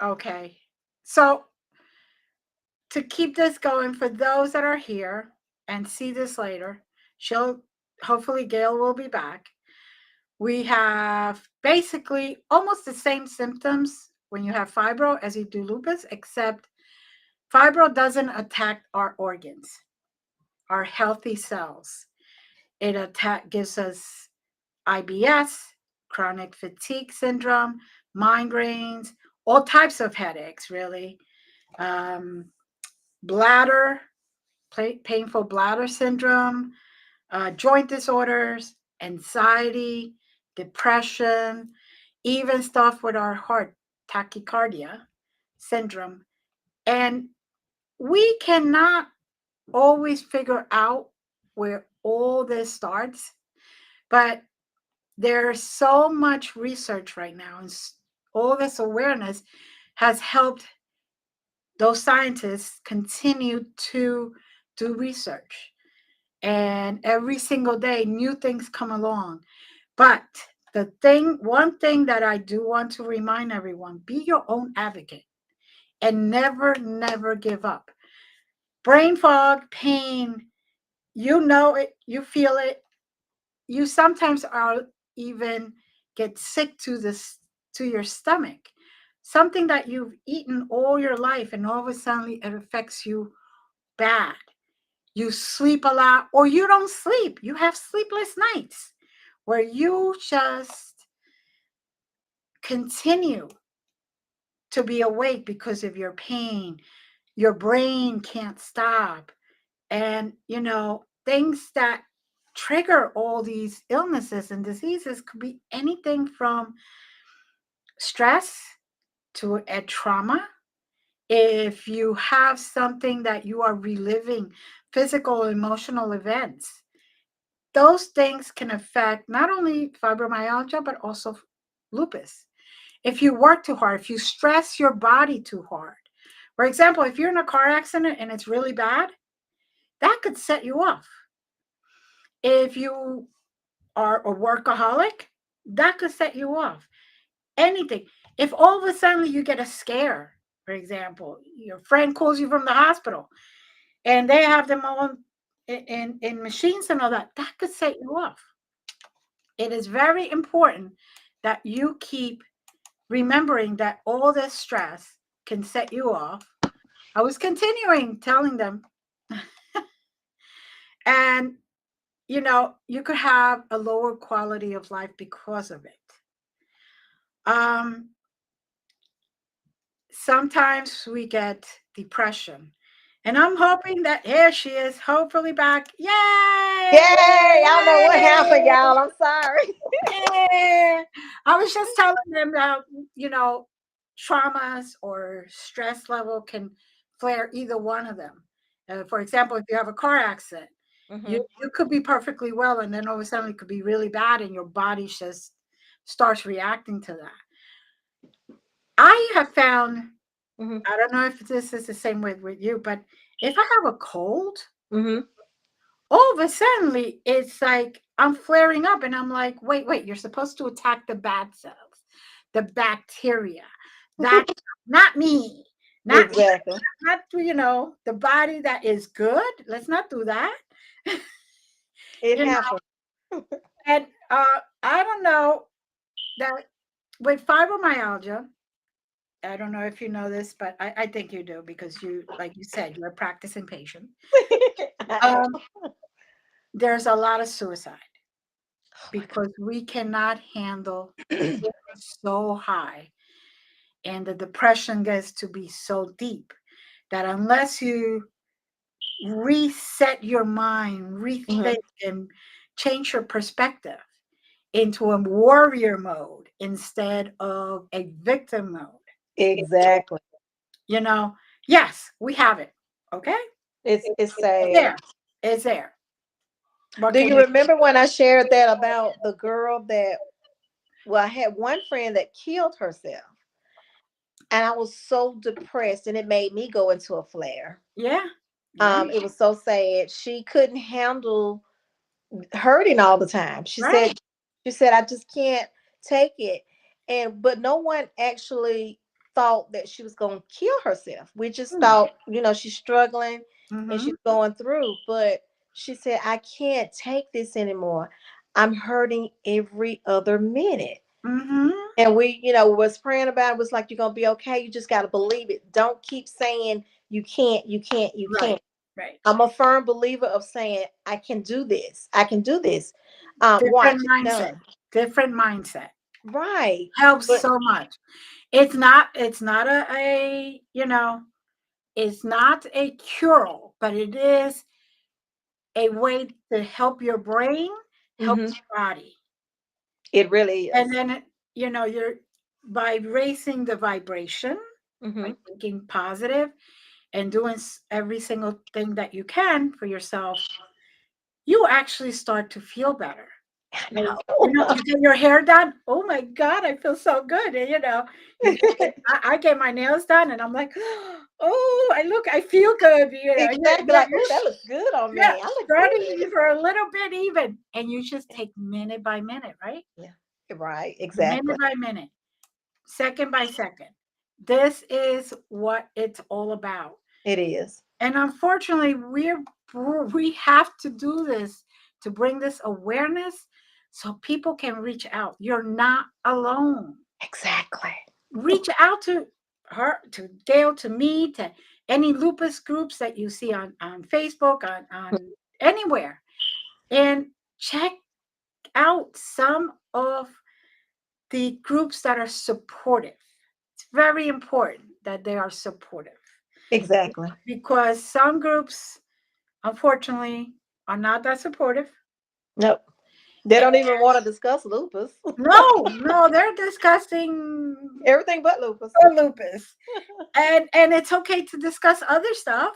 Okay. So to keep this going for those that are here and see this later, she'll hopefully Gail will be back. We have basically almost the same symptoms when you have fibro as you do lupus, except fibro doesn't attack our organs, our healthy cells. Gives us IBS, chronic fatigue syndrome, migraines, all types of headaches, really. Um, Bladder, painful bladder syndrome, joint disorders, anxiety, depression, even stuff with our heart, tachycardia syndrome. And we cannot always figure out where all this starts, but there's so much research right now, and all this awareness has helped those scientists continue to do research. And every single day, new things come along. But one thing that I do want to remind everyone, be your own advocate and never, never give up. Brain fog, pain, you know it, you feel it. You sometimes are even get sick to your stomach. Something that you've eaten all your life and all of a sudden it affects you bad. You sleep a lot or you don't sleep. You have sleepless nights where you just continue to be awake because of your pain. Your brain can't stop. And, things that trigger all these illnesses and diseases could be anything from stress to a trauma. If you have something that you are reliving, physical, emotional events, those things can affect not only fibromyalgia, but also lupus. If you work too hard, if you stress your body too hard, for example, if you're in a car accident and it's really bad, that could set you off. If you are a workaholic, that could set you off. Anything. If all of a sudden you get a scare, for example, your friend calls you from the hospital and they have them on in machines and all that, that could set you off. It is very important that you keep remembering that all this stress can set you off. I was continuing telling them, and you could have a lower quality of life because of it. Um, Sometimes we get depression. And I'm hoping that here she is, hopefully back. Yay! Yay! I don't know what happened, y'all. I'm sorry. Yay! I was just telling them that, you know, traumas or stress level can flare either one of them. For example, if you have a car accident, you, Hmm. you could be perfectly well, and then all of a sudden it could be really bad, and your body just starts reacting to that. I have found, Hmm. I don't know if this is the same with you, but if I have a cold, Hmm. all of a sudden it's like I'm flaring up and I'm like, wait, you're supposed to attack the bad cells, the bacteria. That not me. Not Exactly. not the body that is good. Let's not do that. It you know, happened. and I don't know that with fibromyalgia, I don't know if you know this, but I think you do because like you said, you're a practicing patient. I Um, there's a lot of suicide because we cannot handle am. so high, and the depression gets to be so deep that unless you reset your mind, rethink, Mhm. and change your perspective into a warrior mode instead of a victim mode. Exactly. You know, yes, we have it. Okay. It's It's sad. there. It's there. What Do can you you remember when I shared that about the girl that, well, I had one friend that killed herself, and I was so depressed, and it made me go into a flare. Yeah. Yeah. It was so sad. She couldn't handle hurting all the time. Right. She said I just can't take it. And but no one actually thought that she was going to kill herself. We just Mm. thought, she's struggling and Mm-hmm. she's going through, but she said I can't take this anymore. I'm hurting every other minute. Mm-hmm. And we, was praying about it, was like, you're going to be okay. You just got to believe it. Don't keep saying you can't, you can't, you Right. can't. Right. I'm a firm believer of saying, I can do this. I can do this. Different Watch it mindset. done. Different mindset Right. helps But so much. It's not it's not a cure, but it is a way to help your brain, help mhm, your body. it really And is. then you're by raising the vibration, by Hmm. thinking positive and doing every single thing that you can for yourself, you actually start to feel better. I Like, know. you get your hair done. Oh my God, I feel so good. And, you I get my nails done, and I'm like, oh, I feel good. Exactly. Like, oh, that looks good on yeah, me. I look starting good. for a little bit even, and you just take minute by minute, right? Yeah. Right. Exactly. Minute by minute, second by second. This is what it's all about. It is. And unfortunately, we have to do this to bring this awareness so people can reach out. You're not alone. Exactly. Reach out to her, to Gail, to me, to any lupus groups that you see on Facebook, on anywhere, and check out some of the groups that are supportive. It's very important that they are supportive Exactly. because some groups, unfortunately, are not that supportive. Nope. They don't even want to discuss lupus. No, no, they're discussing Everything but lupus. lupus, and it's okay to discuss other stuff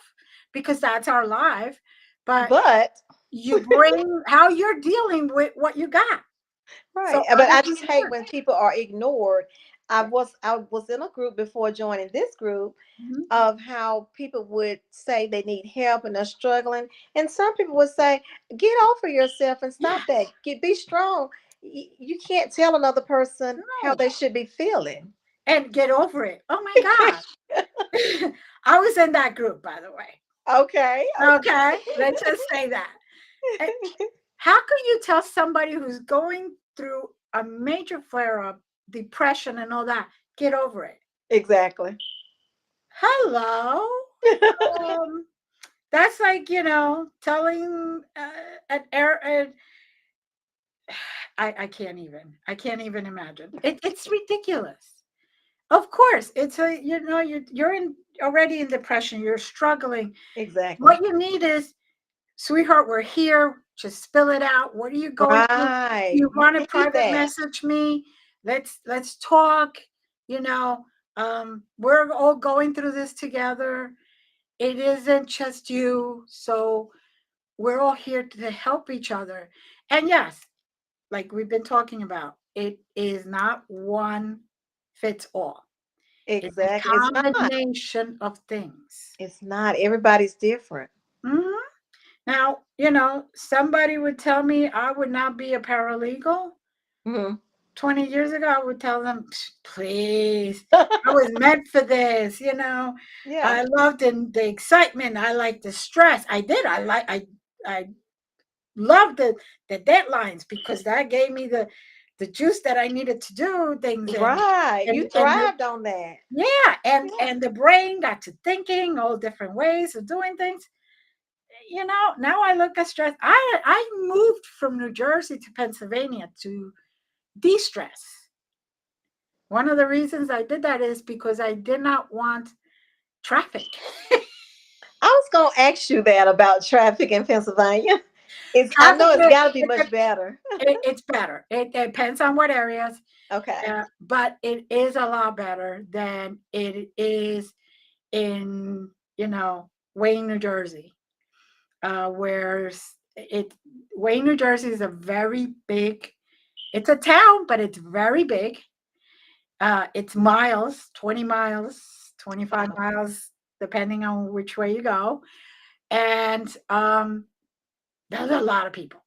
because that's our life. But But you bring how you're dealing with what you got. right. So But I just hate understand. when people are ignored. I Right. was I was in a group before joining this group Mhm. of how people would say they need help and they're struggling. And some people would say, get over yourself and stop that. Yes. Be strong. You can't tell another person how No. they should be feeling. And get over it. Oh my God. I was in that group, by the way. Okay. Okay. Let's just say that. Eh, how can you tell somebody who's going through a major flare up, depression, and all that, get over it? Exactly. Hello. Um, that's like, telling I can't even imagine. It's ridiculous. Of course, it's you're in already in depression. You're struggling. Exactly. What you need is, sweetheart, we're here. Just spill it out. What are you going through? Right. You You want to need private that. message me? Let's talk. You know, we're all going through this together. It isn't just you. So we're all here to help each other. And yes, like we've been talking about, it is not one fits all. It's Exactly. a It's not. combination of things. It's not. Everybody's different. Mhm. Now, somebody would tell me I would not be a paralegal. Mhm. 20 years ago, I would tell them, please, I was meant for this. Yeah. I loved the excitement. I liked the stress. I did. I loved the deadlines because that gave me the juice that I needed to do things Right. You and thrived on that. yeah, Yeah. and the brain got to thinking all different ways of doing things. Now I look at stress. I moved from New Jersey to Pennsylvania to de-stress. One of the reasons I did that is because I did not want traffic. I was gonna ask you that about traffic in Pennsylvania. I Traffic, know it's got to be it, much better. it's better. It depends on what areas, Okay. but it is a lot better than it is in, Wayne, New Jersey, where it Wayne, New Jersey is a very big. It's a town, but it's very big. It's miles, 20 miles, 25 Wow. miles, depending on which way you go. And there's a lot of people,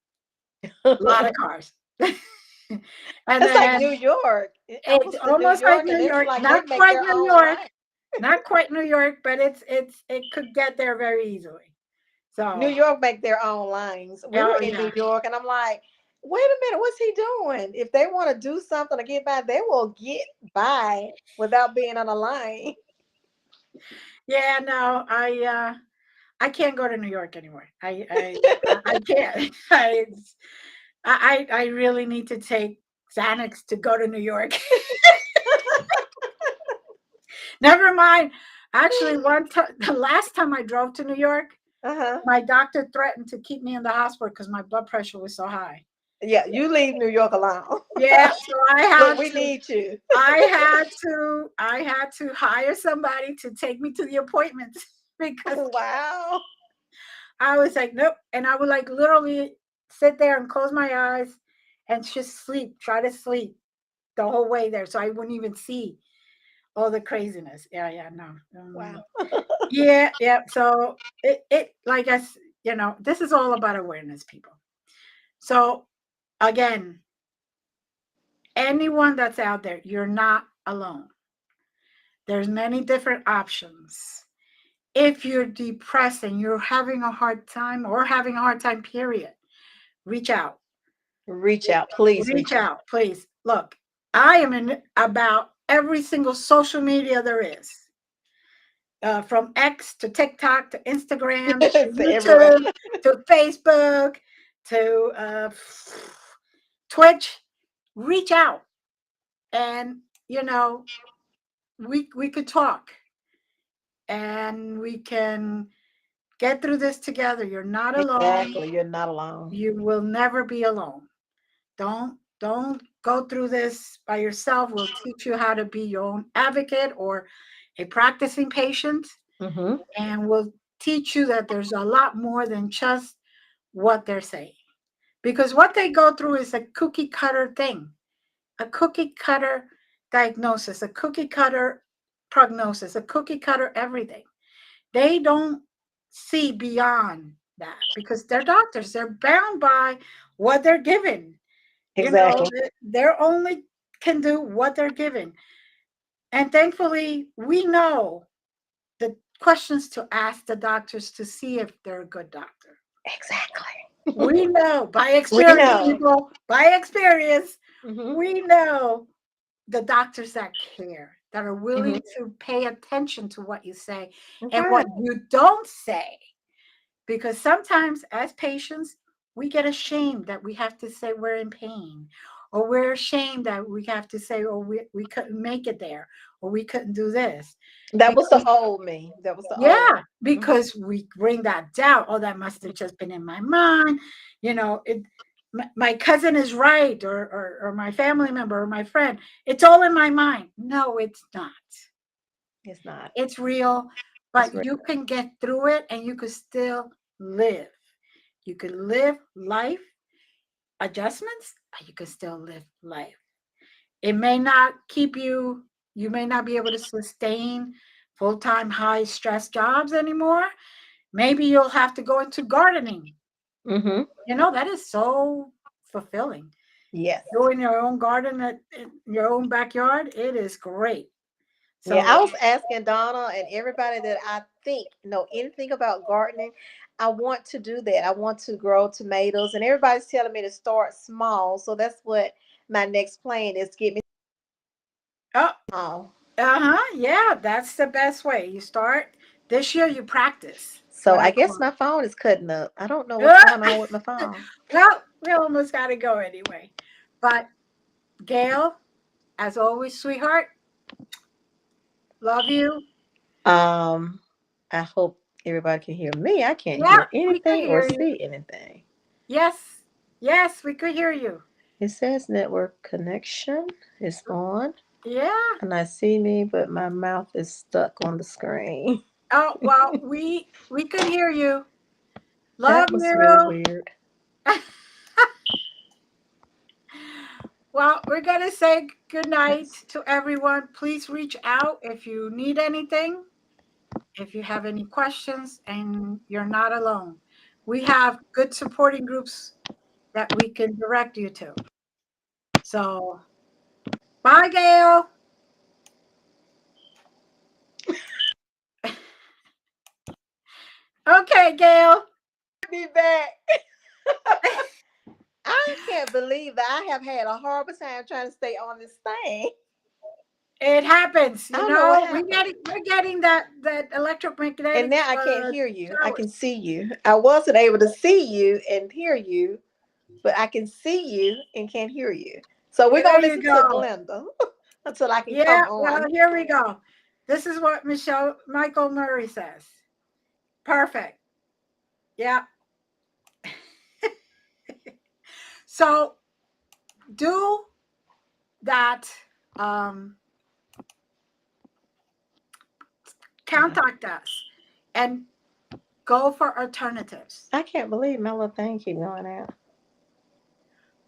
a lot of cars. And It's like then New York. I it's was to New almost like York, and New it's York, like they not make quite their New own York, line. not quite New York, but it could get there very easily. New So, York make their own lines. We were oh in New yeah, York, and I'm like, wait a minute, what's he doing? If they want to do something to get by, they will get by without being on a line. yeah. No, I can't go to New York anymore. I can't. I really need to take Xanax to go to New York. Never mind. Actually, one time, the last time I drove to New York, Uh-huh. my doctor threatened to keep me in the hospital because my blood pressure was so high. Yeah, you leave New York alone. Yeah, so Look, we need you. I had to hire somebody to take me to the appointments because Wow. I was like, nope. And I would like literally sit there and close my eyes and just sleep, try to sleep the whole way there. So I wouldn't even see all the craziness. Yeah, yeah, no. Wow. Yeah, yeah. So it like this is all about awareness, people. So again, anyone that's out there, you're not alone. There's many different options. If you're depressed and you're having a hard time or having a hard time, period, reach out. Reach out. Please Reach reach out. out, please. Look, I am in about every single social media there is, from X to TikTok to Instagram to To everywhere. YouTube to Facebook to Twitch. Reach out, and we could talk, and we can get through this together. You're not alone. Exactly. You're not alone. You will never be alone. Don't go through this by yourself. We'll teach you how to be your own advocate or a practicing patient, Mm-hmm. and we'll teach you that there's a lot more than just what they're saying. Because what they go through is a cookie cutter thing, a cookie cutter diagnosis, a cookie cutter prognosis, a cookie cutter everything. They don't see beyond that because they're doctors. They're bound by what they're given. Exactly. They're only can do what they're given. And thankfully, we know the questions to ask the doctors to see if they're a good doctor. Exactly. We know by We experience, know. people, by experience, Mm-hmm. we know the doctors that care, that are Mm-hmm. willing to pay attention to what you say and Right. what you don't say. Because sometimes, as patients, we get ashamed that we have to say we're in pain, or we're ashamed that we have to say, oh, we couldn't make it there, or we couldn't do this. That was the Because, old me. That was the old. yeah, because we bring that doubt. Oh, that must have just been in my mind. My cousin is right, or my family member, or my friend. It's all in my mind. No, it's not. It's not. It's real, It's but real. you can get through it and you can still live. You can live life adjustments, but you can still live life. It may not keep you, you may not be able to sustain full time, high stress jobs anymore. Maybe you'll have to go into gardening. Mm-hmm. That is so fulfilling. Yes. Doing your own garden in your own backyard, it is great. Yeah, So, I was asking Donna and everybody that I think know anything about gardening. I want to do that. I want to grow tomatoes, and everybody's telling me to start small. So that's what my next plan is, to get me oh, small. yeah, that's the best way. You start this year, you practice. That's So what I I guess call my phone is cutting up. I don't know what's it. going on with my phone. Well, we almost got to go anyway. But Gail, as always, sweetheart, love you. Um, I hope Everybody can hear me. I can't Yeah, hear we could anything or hear you. see anything. Yes, yes, we could hear you. It says network connection is on. Yeah. And I see me, but my mouth is stuck on the screen. Oh, well, we could hear you. Love That was really you. weird. Well, we're going to say good night That's, to everyone. Please reach out if you need anything, if you have any questions, and you're not alone. We have good supporting groups that we can direct you to. So, bye, Gail. Okay, Gail. be back. I can't believe that I have had a horrible time trying to stay on this thing. It happens, I don't know what we're getting that and electromagnetic now I can't hear you. I showers. can see you. I wasn't able to see you and hear you, but I can see you and can't hear you. So we're There gonna you listen to go. Glenda until I can Yeah, come well, on. here we go. This is what Michael Murray says. Perfect. Yeah. So do that. Um, Contact us and go for alternatives. I can't believe my little thing keep going out.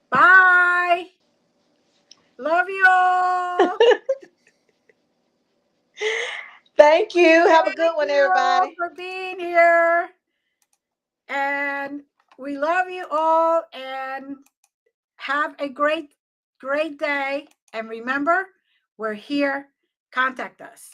Bye. Love you all. Thank you. Have a Thank good one, you all everybody. for being here. And we love you all and have a great day. And remember, we're here. Contact us.